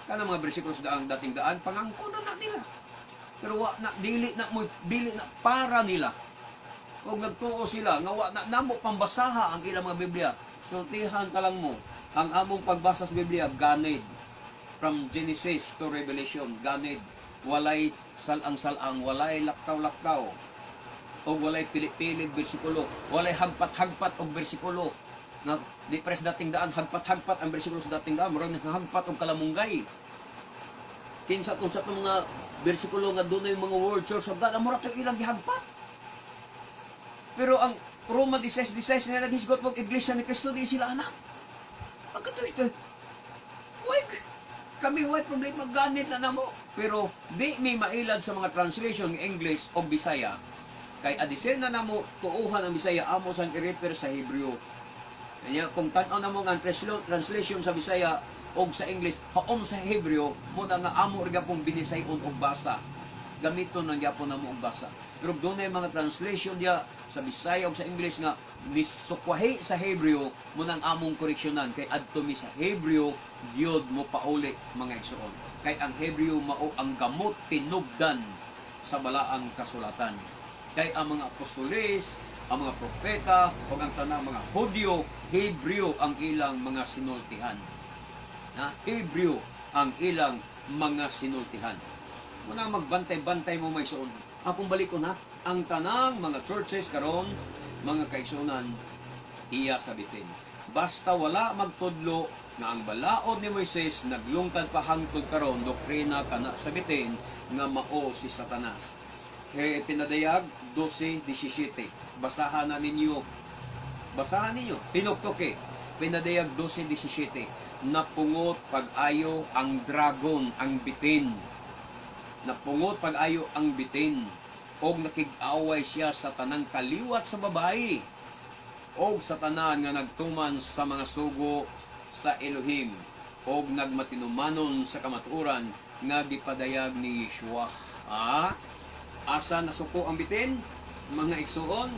Kana mga bersikulo sa dating daan, pangangko na nila. Pero wa na dili na para nila. Kung nagtuo sila nga wa na namo pambasaha ang ilang mga Biblia. Sultihan ka lang mo ang among pagbasa sa Biblia ganid. From Genesis to Revelation, ganid. Walay salang-salang, walay laktaw-laktaw. O walay pilit-pilit bersikulo, walay hagpat-hagpat og bersikulo. Nga di pres dating daan hagpat-hagpat ang bersikulo sa dating daan, murag hagpat og kalamunggay. Kinsa kung sa mga bersikulo nga doon yung mga word church of God, amura ito ilang gihagpat. Pero ang Roma 16:16 na naghisgot mong iglesia ni Cristo, di sila anak. Pagkato ito, kami problema ganit na namo. Pero di may mailad sa mga translation ng English o Bisaya. Kay adisen na namo tuuhan ang Bisaya, amo sang i-refer sa Hebreo. Kanya kung tan-aw namo ang translation sa Bisaya o sa English, haon sa Hebreo, muna nga amo rin pong binisayon o basa. Gamiton ng yapon na mo og basa. Pero doon na yung mga translation niya sa Bisaya o sa English nga nisukwahi sa Hebreo, muna ang among koreksyonan. Kay adto mi sa Hebreo, Diyod mo pauli mga igsoon. Kay ang Hebreo mao ang gamot tinubdan sa balaang kasulatan. Kay ang mga apostoles, ang mga propeta, o ang tanang mga Hudyo, Hebreo ang ilang mga sinultihan. Hebreo ang ilang mga sinultihan. Muna magbantay-bantay mo may suon. Akong balik ko na, ang tanang mga churches karon, mga kaigsunan, iya sabitin. Basta wala magtudlo nga ang balaod ni Moises naglungtad pa hangtod karon, doktrina kana sabitin nga mao si Satanas. Kaya pinadayag 12:17. Basahan ninyo. Pinuktoke. Pinadayag 12:17. Napungot pag-ayo ang dragon, ang bitin. Napungot pag-ayo ang bitin. Og nakig-away siya sa tanang kaliwat sa babae. Og sa tanan nga nagtuman sa mga sugo sa Elohim. Og nagmatinumanon sa kamaturan nga gipadayag ni Yeshua. Asa nasuko ang bitin? Mga igsuon,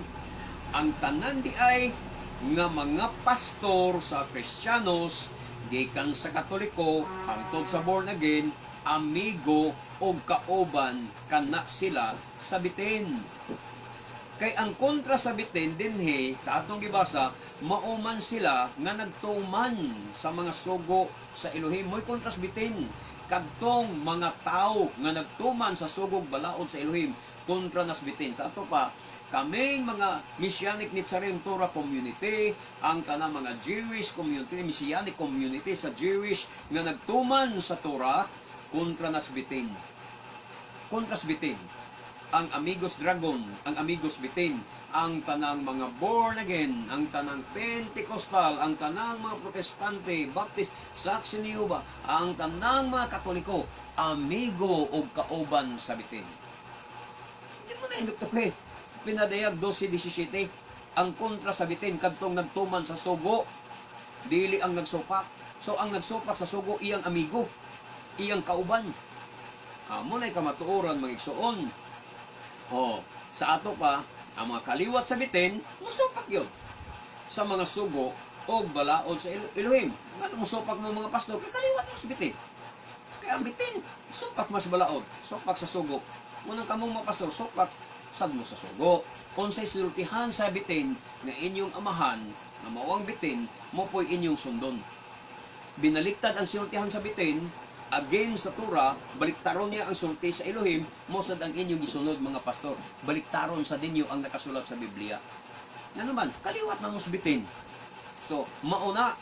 ang tanan di ay nga mga pastor sa Kristiyanos, gikan sa Katoliko, hangtod sa born again, amigo o kauban kana sila sa bitin. Kay ang kontra sa bitin dinhi sa atong gibasa, mauman sila nga nagtuman sa mga sugo sa Elohim. Mo'y kontra sa bitin. kadtong mga tao nga nagtuman sa sugog balaod sa Elohim kontra nasbitin. Sa ato pa, kaming mga Messianic Nitzarem Torah community, ang tanang mga Jewish community, Messianic community sa Jewish nga nagtuman sa Torah kontra nasbitin. Kontra nasbitin. Ang Amigos Dragon, ang Amigos Bitin, ang tanang mga born again, ang tanang Pentecostal, ang tanang mga Protestante, Baptist, Saksi ni Jehovah, ang tanang mga Katoliko, amigo o kauban sa bitin. Hindi mo na hindi ito pinadayag 12:17, ang kontra sa bitin, kadtong nagtuman sa sugo, dili ang nagsupak. So ang nagsupak sa sugo, iyang amigo, iyang kauban. Amo na'y kamatuoran mga igsoon. Sa ato pa, ang mga kaliwat sa bitin, musupak yun. Sa mga sugo o balaod sa Elohim. Ano musupak mo mga pastor? Kaya kaliwat mo sa bitin. Kaya ang bitin, supak mas balaod. Supak sa sugo. Munang kamong mga pastor, supak sad mo sa sugo. Kung sa'y sultihan sa bitin na inyong amahan, na mawang bitin, mo po'y inyong sundon. Binaliktad ang sultihan sa bitin, again sa Torah, baliktaron niya ang sulti sa Elohim, mosad ang inyong gisunod mga pastor. Baliktaron sa dinyo ang nakasulat sa Biblia. Nga naman, kaliwat na musbitin. So, mauna,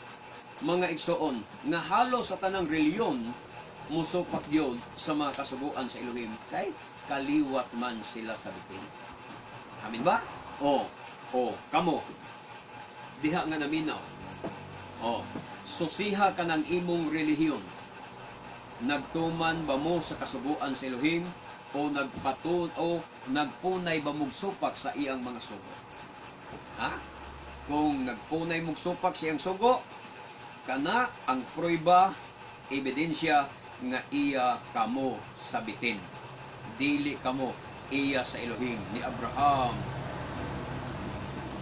mga igsoon, nga halos sa tanang reliyon, musupak yun sa mga kasubuan sa Elohim, kay kaliwat man sila sa bitin. Amin ba? Kamo. Diha nga naminaw. Susiha ka ng imong relihiyon. Nagtuman ba mo sa kasubuan sa Elohim o nagpunay ba mong supak sa iyang mga sugo? Kung nagpunay mong supak sa iyang sugo, kana ang prueba, ebidensya nga iya kamo sa bitin. Dili kamo iya sa Elohim ni Abraham.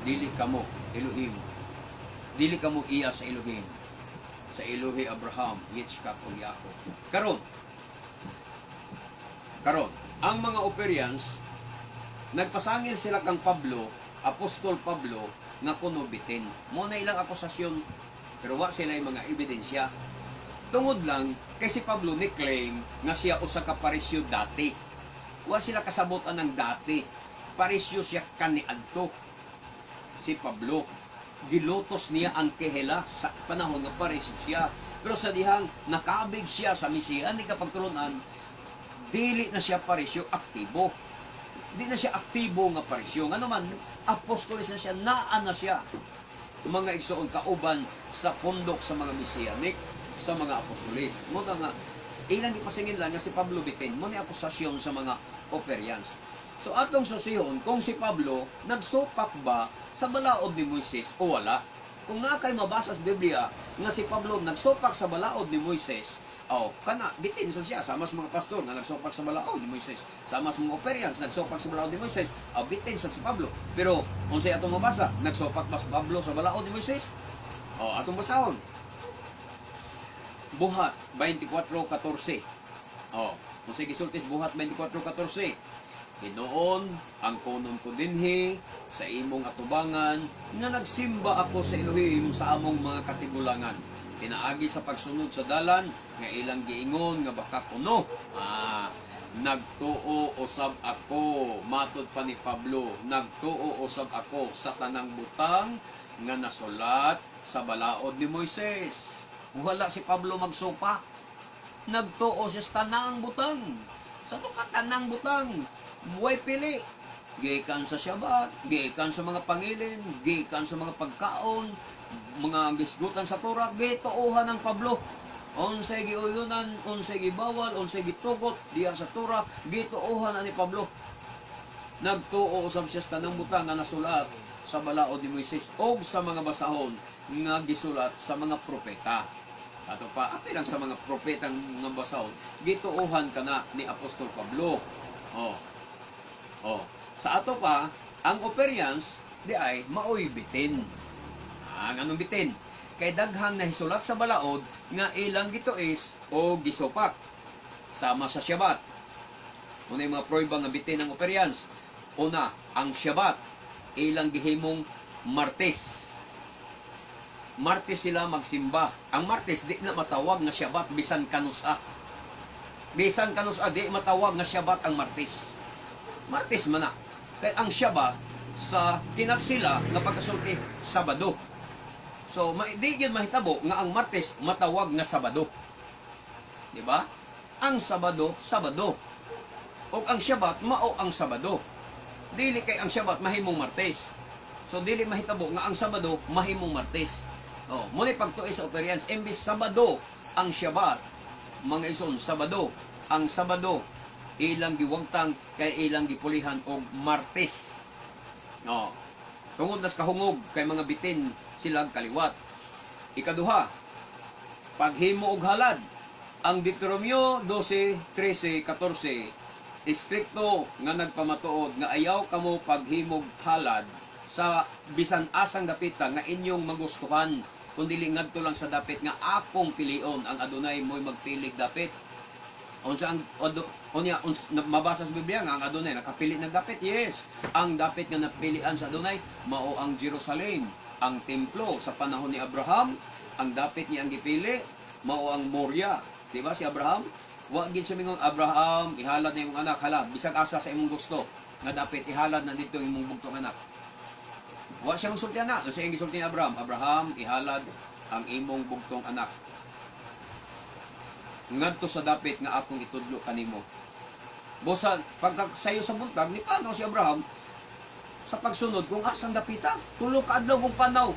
Dili kamo Elohim. Dili kamo iya sa Elohim. Sa Elohi Abraham, Yitzchak o Yaakov. Karon, ang mga Operians, nagpasangil sila kang Pablo, Apostol Pablo, nga kuno bitin. Mo na ilang akusasyon, pero wa sila yung mga ebidensya. Tungod lang, kay si Pablo ni claim nga siya usa ka parisyo dati. Wa sila kasabutan ng dati. Parisyo siya kaniadto. Si Pablo. Gilotos niya ang kehela sa panahon nga parisyo siya. Pero sa dihang nakabig siya sa Mesianic kapagtulunan, dili na siya parisyo aktibo. Di na siya aktibo nga parisyo. Nga naman, apostolis na siya, naan na siya. Mga igsoon kauban sa pundok sa mga Mesianic, sa mga apostolis. Muna nga, ilang ipasingin lang nga si Pablo bitin, mo ni akusasyon sa mga Operians. So atong susihon, kung si Pablo nagsupak ba sa balaod ni Moises o wala? Kung nga kay mabasa sa Biblia nga si Pablo nagsupak sa balaod ni Moises, kana bitin sa siya sama sa mga pastor nga nagsupak sa balaod ni Moises, sama sa mga Operians nagsupak sa balaod ni Moises, bitin sa si Pablo. Pero kung say atong mabasa, nagsupak ba si Pablo sa balaod ni Moises? Atong basahon. Buhat 24:14. Kung sige sultis Buhat 24:14. Hinoon ang kunon ko dinhi sa imong atubangan nga nagsimba ako sa Elohim sa among mga katigulangan. Pinaagi sa pagsunod sa dalan nga ilang giingon nga baka kuno. Nagtuo usab ako, matod pa ni Pablo, nagtuo usab ako sa tanang butang nga nasulat sa balaod ni Moises. Wala si Pablo magsupak. Nagtuo siya sa tanang butang. Sa tanang butang. Buhay pili. Gikan sa Shabbat, gikan sa mga pangilin, gikan sa mga pagkaon, mga gisgutan sa Torah, gituuhan ng Pablo. Unsay giuyunan, unsay gibawal, unsay gitugot diya sa Torah, gituuhan ni Pablo. Nagtuo usab siya sa tanang butang nga nasulat sa balaod ni Moises o sa mga basahon nga gisulat sa mga propeta. Ato pa, apilang sa mga propetang nga basahon, gituuhan kana ni Apostol Pablo. Sa ato pa, ang Operians di ay maoy bitin. Anong bitin? Kay daghang nahisulat sa balaod nga ilang gituis o gisupak sama sa Shabbat. Una yung mga proyba nga bitin ng Operians. Una, ang Shabbat ilang gihimong Martes. Martes sila magsimba. Ang Martes di na matawag nga Shabbat bisan kanusa. Bisan kanus adi matawag nga Shabbat ang Martes. Martes man na. Kaya ang Shabbat sa kinatsila nga pagkasulti Sabado. So di yun mahitabo nga ang Martes matawag nga Sabado. Di ba? Ang Sabado, Sabado. O ang Shabbat mao ang Sabado. Dili kay ang Shabbat mahimong Martes. So dili mahitabo nga ang Sabado mahimong Martes. Oh, muli pagtuoy sa operians imbis Sabado ang Shabbat. Mga ison, Sabado. Ang Sabado, ilang giwagtang kay ilang gipulihan og Martes. Oh. Tungod nas kahungog kay mga bitin silang kaliwat. Ikaduha, paghimo og halad. Ang Deuteronomio 12, 13, 14, istrikto nga nagpamatuod nga ayaw kamo paghimog halad sa bisan asang dapita nga inyong magustuhan, kundi ngadto lang sa dapit nga akong pilion. Ang Adonai mo'y magpilig dapit. Unsa ang mabasa sa Biblia nga ang Adonai nakapili ng dapit? Yes. Ang dapit nga napilian sa Adonai mao ang Jerusalem, ang templo sa panahon ni Abraham. Ang dapit niya ang gipili mao ang Moria. Di ba si Abraham? Wa gid siya mingon, Abraham, ihalad na imong anak, hala, bisag asa sa imong gusto nga dapit ihalad na dito imong bugtong anak. Wa siya sulti na. Siya ang gisulti ni Abraham, Abraham, ihalad ang imong bugtong anak. Ngadto sa dapit nga akong itudlo kanimo. Bosa pagsayo sa buntag ni paano si Abraham sa pagsunod kung asang dapita, tulo ka adlaw kung panaw.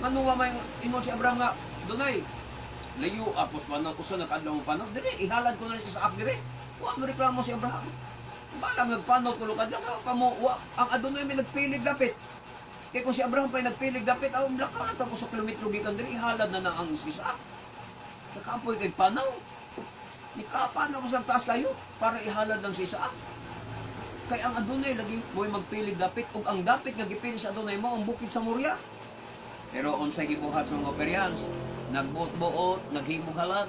Ngano may ingon si Abraham nga, dunay layo apos panaw ko sa nakadlaw mong panaw, dire ihalad ko na siya sa ak dire. Wa mo reklamo si Abraham. Balang nagpanaw tulo ka adlaw kamo ang Adonai may nagpilig dapit. Kaya kung si Abraham pa nagpilig dapit, ang lakaw na ito sa kilometro gikan dire ihalad na ang Isaac. Nakapoy kay panaw. Nikapanaw ko sa taas kayo para ihalad lang si Isaac. Kay ang Adonai lagi mo'y magpilig dapit ug ang dapit nga gipili sa Adonai mo ang bukid sa Moria. Pero unsay gibuhat sa mga operyans, nagbuot-buot, naghimog halad.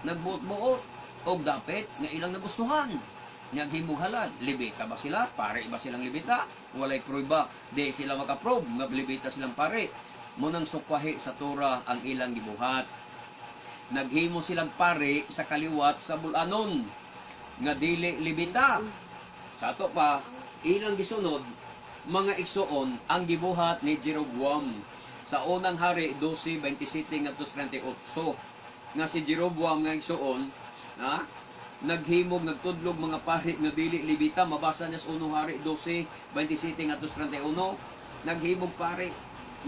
Nagbuot-buot og dapit nga ilang nagustuhan. Naghimog halad, libita ba sila? Pare ba silang libita? Walay prueba, di sila makaprobe nga libita silang pare. Munang sukwahi sa Torah ang ilang gibuhat. Naghimo silang pare sa kaliwat sa bulanon nga dili libita. Sa ato pa, ilang gisunod mga igsoon ang gibuhat ni Jeroboam sa unang hari 12:27 ngadto 38 nga si Jeroboam nga igsoon naghimog nagtudlog mga pari nga dili libita. Mabasa niya sa unang hari 12:27 ngadto 31. Naghimog pare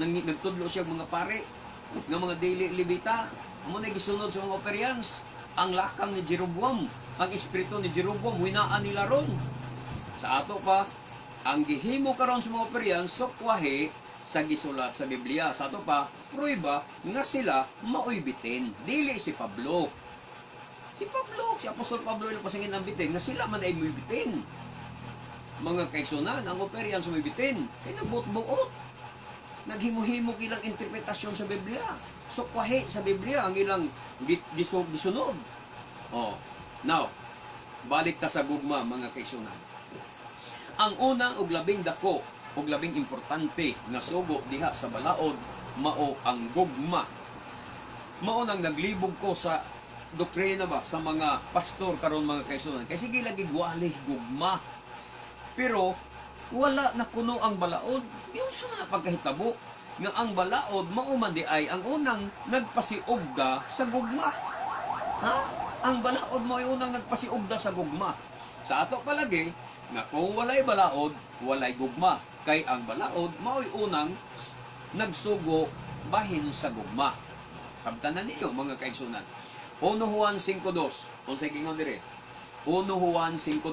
nagtudlo siya mga pare nga mga dili libita. Amo na gisunod sa mga operyans ang lakang ni Jeroboam, ang espiritu ni Jeroboam winaan nila ron. Sa ato pa ang gihimo karon sa mga operyans sukwahi sa gisulat sa Biblia. Sa ato pa prueba nga sila maoy bitin, dili si Pablo. Si Apostol Pablo ang pasangin ang bitin nga sila man ay moy bitin. Mga kaigsunan ang operyans moy bitin kay nagbuot-buot. Naghimo-himo ilang interpretasyon sa Biblia. Sukwahi sa Biblia ang ilang gisunod. Oh, now, balik ta sa gugma mga kaigsunan. Ang unang ug labing dako ug labing importante nga sugo diha sa balaod mao ang gugma. Mao nang naglibog ko sa doktrina ba sa mga pastor karon mga kaigsunan. Kay sige lagi wali gugma. Pero wala na kuno ang balaod. Yung sa pagkahitabo nga ang balaod mao man di ay ang unang nagpasiugda sa gugma. Ha? Ang balaod mo ay unang nagpasiugda sa gugma. Sa ato palagi nga kung walay balaod, walay gugma. Kay ang balaod mao'y unang nagsugo bahin sa gugma. Sabtanan ninyo mga kaigsunan. 1 Juan 5:2. Unsay kingon dire? 1 Juan 5:2.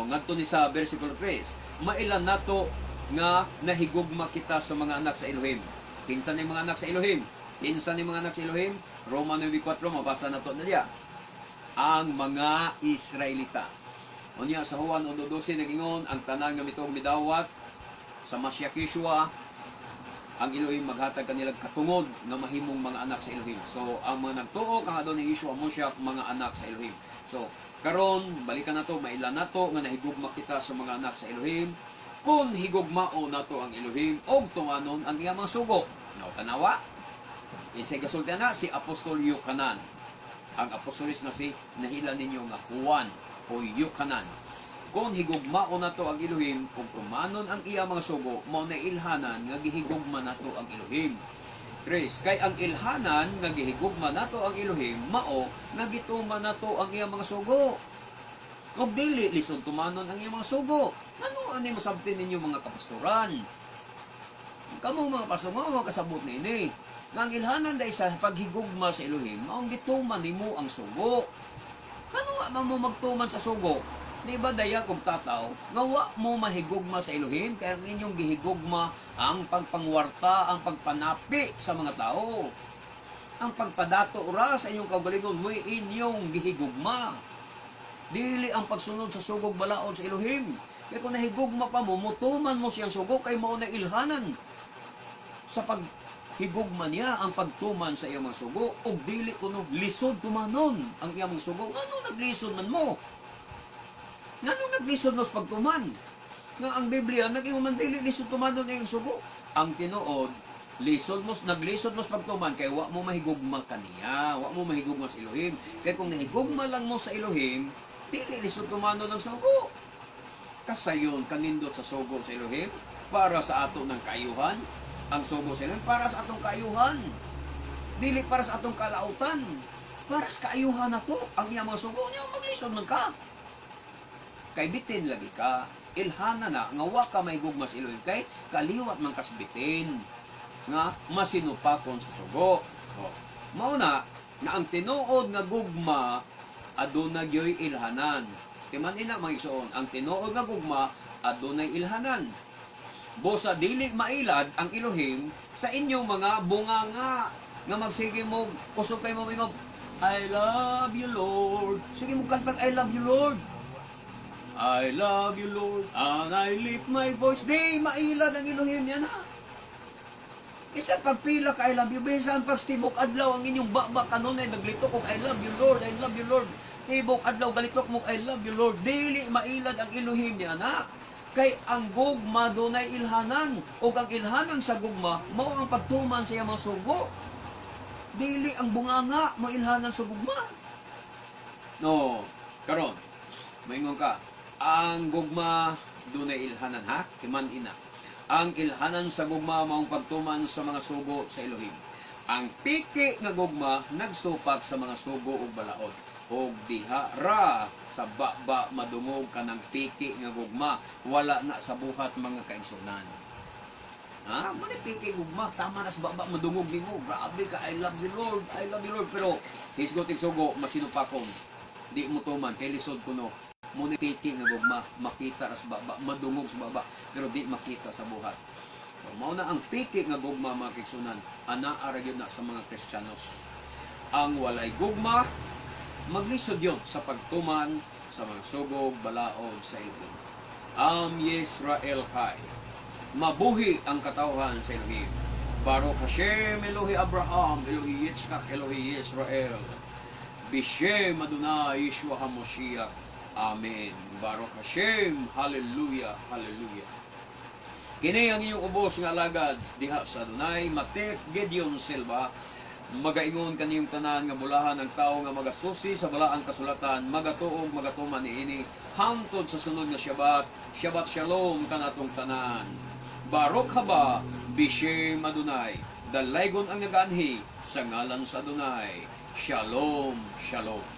Ngadto ni sa versikulo 3. Mailan nato nga nahigugma kita sa mga anak sa Elohim. Kinsa ni mga anak sa Elohim? Kinsa ni mga anak sa Elohim? Roma 9:4 mabasa nato na diya. Ang mga Israelita. Unya sa Juan 1:12 nagingon ang tanan nga mitong midawat sa Mashiach Yeshua ang Elohim maghatag kanilang katungod nga mahimong mga anak sa Elohim. So ang mga nagtuo kang adon ni Yeshua Mashiach mga anak sa Elohim. So karon balikan nato mailan nato nga nahigugma kita sa mga anak sa Elohim. Kung higugmao nato ang Elohim og tunganon ang iyang mga sugo. Now tanawa. Insay gasulti na si Apostol Yohanan. ang apostolis nga si nahila ninyo nga Juan o Yukanan. Kung higugmao na to ang Elohim, kung tumanon ang iya mga sugo, mao na ilhanan nga gihigugma na to ang Elohim. Chris, kay ang ilhanan nga gihigugma na to ang Elohim, mao nga gituman na to ang iya mga sugo. Ug dili lisod tumanon ang iya mga sugo. Ano ani masabtin ninyo mga kapastoran? Kamu mga pastor, mga kasabot nini. Nga ang ilhanan dahil sa paghigugma sa Elohim, maong gituman nimo ang sugo. Ano nga man mo magtuman sa sugo? Di ba daya kung tataw, nga wa mo mahigugma sa Elohim, kaya ang inyong gihigugma ang pagpangwarta, ang pagpanapi sa mga tao. Ang pagpadato ora sa inyong kaugalingon, mo inyong gihigugma. Dili ang pagsunod sa sugog balaod sa Elohim. Kaya kung nahigugma pa mo, mutuman mo siyang sugo, kay mao na ilhanan. Sa paghigugma niya, ang pagtuman sa iyang mga sugo, o dili kuno lisod tumanon ang iyang mga sugo. Ano naglisod man mo? Nga nung naglisod mo sa pagtuman? Nga ang Biblia, naging umandili lisod tumanon ang iyong sugo. Ang tinuod, naglisod mo sa pagtuman, kaya wa mo mahigugma kaniya, wa mo mahigugma sa Elohim. Kaya kung nahigugma lang mo sa Elohim, dili lisod tumanon ang sugo. Kasayon, kanindot sa sugo sa Elohim, para sa ato ng kaayuhan, ang sugo sa Elohim, para sa atong kaayuhan. Dili para sa atong kalautan. Para sa kaayuhan na to, ang iyang mga sugo niya, maglisod man ka. Kay bitin lagi ka, ilhana na, nga wa ka may gugma sa Elohim, kay kaliwat man kasbitin, nga masinupakon sa sugo. O, mauna, nga ang tinuod nga gugma, adunay gyoy ilhanan. Timan ina mga igsoon, ang tinuod nga gugma, adunay ilhanan. Bosa dili mailad ang Elohim sa inyong mga bunganga, nga magsige mo, kusog kay mo mingog, I love you Lord. Sige mo kantag, I love you Lord. I love you, Lord, and I lift my voice. Di, mailad ang Elohim yan, ha? Isa pagpila ka, I love you. Bisan pag tibok adlaw, ang inyong baba kanon ay naglitok kong, I love you, Lord, I love you, Lord. Tibok adlaw, galitok mo, I love you, Lord. Dili, mailad ang Elohim yan, ha? Kay ang gugma doon ay ilhanan. O ang ilhanan sa gugma, mao ang pagtuman sa mga sugo. Dili, ang bunganga, mo ilhanan sa gugma. No, karon, maingon ka, ang gugma dunay ilhanan, ha? Timan ina. Ang ilhanan sa gugma maong pagtuman sa mga sugo sa Elohim. Ang piki nga gugma nagsupat sa mga sugo ug balaod. Og diha ra sa baba madungog kanang piki nga gugma, wala na sa buhat mga kaigsunan. Ha? Mani piki gugma, tama na sa baba madungog nimo. Grabe ka, I love you Lord, I love you Lord. Pero hisgot ig sugo masinupakon. Di mo tuman kay lisod kuno. Muna piki nga gugma, makita sa baba, madungog sa baba, pero di makita sa buhat. So, mauna ang piki nga gugma mga kigsunan, ana ara gyud na sa mga Kristiyanos. Ang walay gugma, maglisod yun sa pagtuman sa mga sugog, balaod sa Elohim. Yisrael Kai, mabuhi ang katawhan sa Elohim. Baruch Hashem, Elohi Abraham, Elohi Yitzchak, Elohi Yisrael. Bishem Adonai Yeshua HaMoshiach. Amen. Baruch Hashem. Hallelujah. Hallelujah. Kini ang inyong ubos nga alagad diha sa Adonai, Matef Gedeon Silva. Magaingon kaniyong tanan nga bulahan ang tao nga magasusi sa balaang kasulatan, magatuog magatuman niini hangtod sa sunod nga Shabbat. Shabbat Shalom kanatong tanan. Baruch haba Bishem Adonai. Dalaygon ang naganhi sa ngalan sa Adonai. Shalom. Shalom.